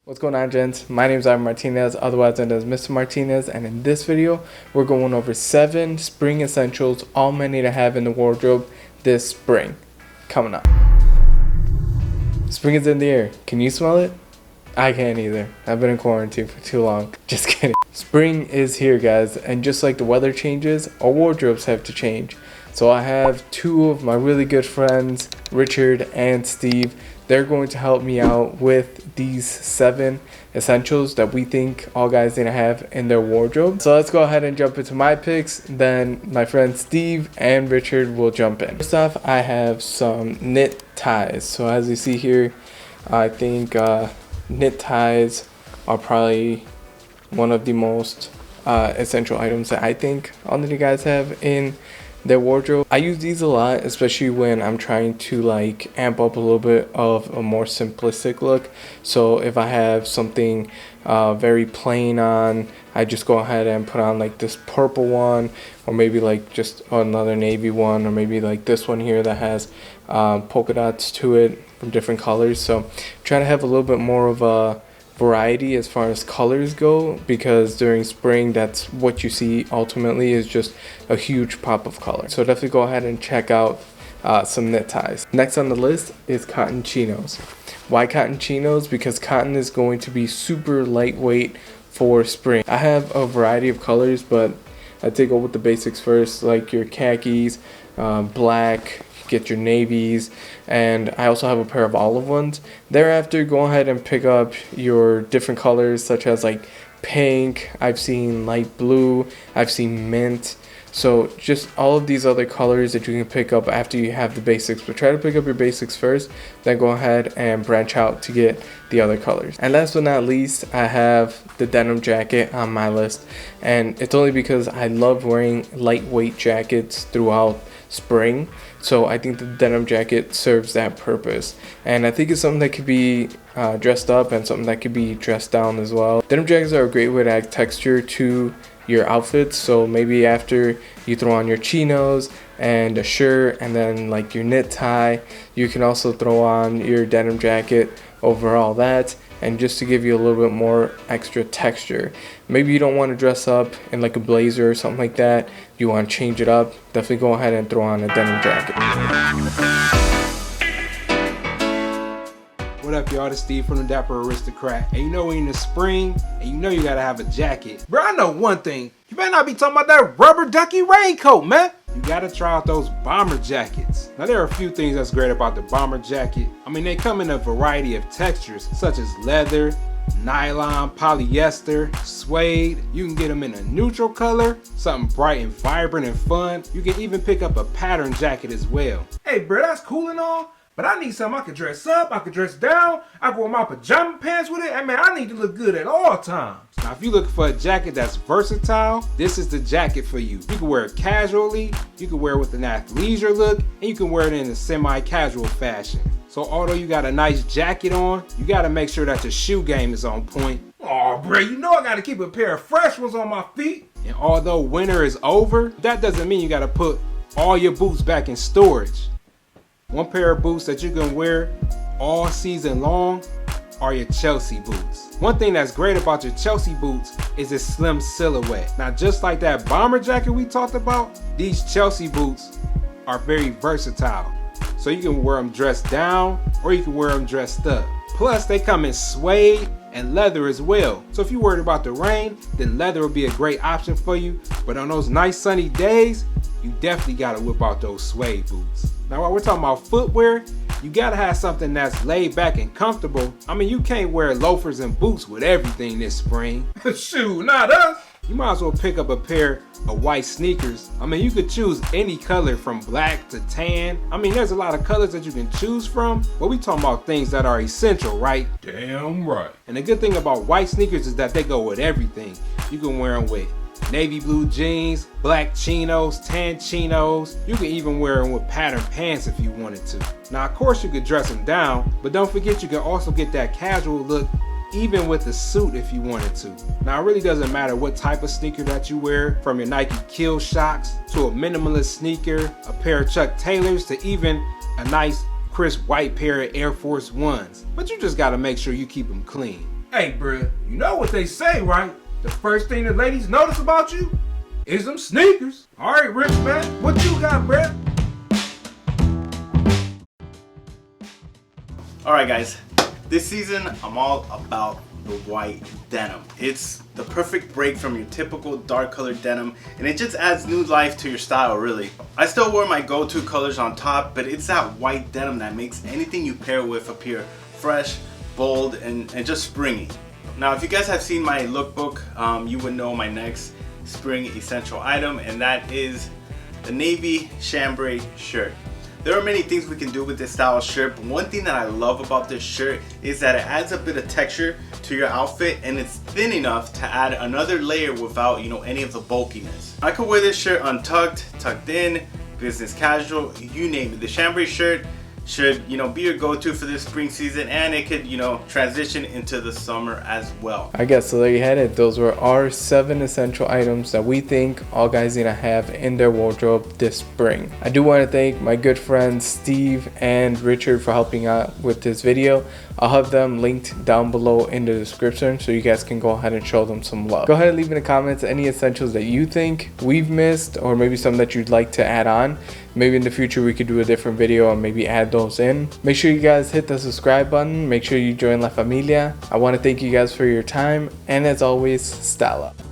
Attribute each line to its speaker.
Speaker 1: What's going on, gents? My name is Ivan Martinez, otherwise known as Mr. Martinez, and in this video, we're going over 7 spring essentials all men need to have in the wardrobe this spring. Coming up. Spring is in the air. Can you smell it? I can't either. I've been in quarantine for too long. Just kidding. Spring is here, guys, and just like the weather changes, our wardrobes have to change. So I have 2 of my really good friends, Richard and Steve. They're going to help me out with these 7 essentials that we think all guys need to have in their wardrobe. So let's go ahead and jump into my picks. Then my friends Steve and Richard will jump in. First off, I have some knit ties. So as you see here, I think knit ties are probably one of the most essential items that I think all of you guys have in their wardrobe. I use these a lot, especially when I'm trying to like amp up a little bit of a more simplistic look. So if I have something very plain on, I just go ahead and put on like this purple one, or maybe like just another navy one, or maybe like this one here that has polka dots to it from different colors. So try to have a little bit more of a variety as far as colors go, because during spring that's what you see ultimately is just a huge pop of color. So definitely go ahead and check out some knit ties. Next on the list is cotton chinos. Why cotton chinos? Because cotton is going to be super lightweight for spring. I have a variety of colors, but I take go with the basics first, like your khakis, black, get your navies, and I also have a pair of olive ones. Thereafter, go ahead and pick up your different colors, such as like pink, I've seen light blue, I've seen mint. So just all of these other colors that you can pick up after you have the basics, but try to pick up your basics first, then go ahead and branch out to get the other colors. And last but not least, I have the denim jacket on my list, and it's only because I love wearing lightweight jackets throughout spring. So I think the denim jacket serves that purpose, and I think it's something that could be dressed up and something that could be dressed down as well. Denim jackets are a great way to add texture to your outfits. So maybe after you throw on your chinos and a shirt and then like your knit tie, you can also throw on your denim jacket over all that, and just to give you a little bit more extra texture. Maybe you don't want to dress up in like a blazer or something like that, you want to change it up, definitely go ahead and throw on a denim jacket.
Speaker 2: What up, y'all? This Steve from the Dapper Aristocrat. And you know we're in the spring, and you know you gotta have a jacket. Bro, I know one thing. You better not be talking about that rubber ducky raincoat, man. You gotta try out those bomber jackets. Now, there are a few things that's great about the bomber jacket. I mean, they come in a variety of textures, such as leather, nylon, polyester, suede. You can get them in a neutral color, something bright and vibrant and fun. You can even pick up a pattern jacket as well. Hey, bro, that's cool and all, but I need something I can dress up, I can dress down, I can wear my pajama pants with it. I mean, I need to look good at all times. Now, if you're looking for a jacket that's versatile, this is the jacket for you. You can wear it casually, you can wear it with an athleisure look, and you can wear it in a semi-casual fashion. So although you got a nice jacket on, you gotta make sure that your shoe game is on point. Oh, bro, you know I gotta keep a pair of fresh ones on my feet. And although winter is over, that doesn't mean you gotta put all your boots back in storage. One pair of boots that you can wear all season long are your Chelsea boots. One thing that's great about your Chelsea boots is its slim silhouette. Now, just like that bomber jacket we talked about, these Chelsea boots are very versatile. So you can wear them dressed down, or you can wear them dressed up. Plus, they come in suede and leather as well. So if you're worried about the rain, then leather will be a great option for you. But on those nice sunny days, you definitely gotta whip out those suede boots. Now, while we're talking about footwear, you gotta have something that's laid back and comfortable. I mean, you can't wear loafers and boots with everything this spring. Shoot, not us. You might as well pick up a pair of white sneakers. I mean, you could choose any color from black to tan. I mean, there's a lot of colors that you can choose from, but we talking about things that are essential, right? Damn right. And the good thing about white sneakers is that they go with everything. You can wear them with navy blue jeans, black chinos, tan chinos. You can even wear them with patterned pants if you wanted to. Now, of course, you could dress them down, but don't forget you can also get that casual look even with a suit if you wanted to. Now, it really doesn't matter what type of sneaker that you wear, from your Nike Kill Shocks to a minimalist sneaker, a pair of Chuck Taylors, to even a nice crisp white pair of Air Force Ones. But you just gotta make sure you keep them clean. Hey, bruh, you know what they say, right? The first thing the ladies notice about you is them sneakers. All right, Rich man, what you got, bruh?
Speaker 3: All right, guys, this season I'm all about the white denim. It's the perfect break from your typical dark colored denim, and it just adds new life to your style, really. I still wear my go-to colors on top, but it's that white denim that makes anything you pair with appear fresh, bold, and just springy. Now, if you guys have seen my lookbook, you would know my next spring essential item, and that is the navy chambray shirt. There are many things we can do with this style of shirt, but one thing that I love about this shirt is that it adds a bit of texture to your outfit, and it's thin enough to add another layer without, any of the bulkiness. I could wear this shirt untucked, tucked in, business casual, you name it. The chambray shirt should, be your go-to for this spring season, and it could, transition into the summer as well.
Speaker 1: I guess so. There you had it. Those were our 7 essential items that we think all guys need to have in their wardrobe this spring. I do want to thank my good friends Steve and Richard for helping out with this video. I'll have them linked down below in the description so you guys can go ahead and show them some love. Go ahead and leave in the comments any essentials that you think we've missed, or maybe some that you'd like to add on. Maybe in the future we could do a different video and maybe add those in. Make sure you guys hit the subscribe button. Make sure you join La Familia. I want to thank you guys for your time, and as always, style up.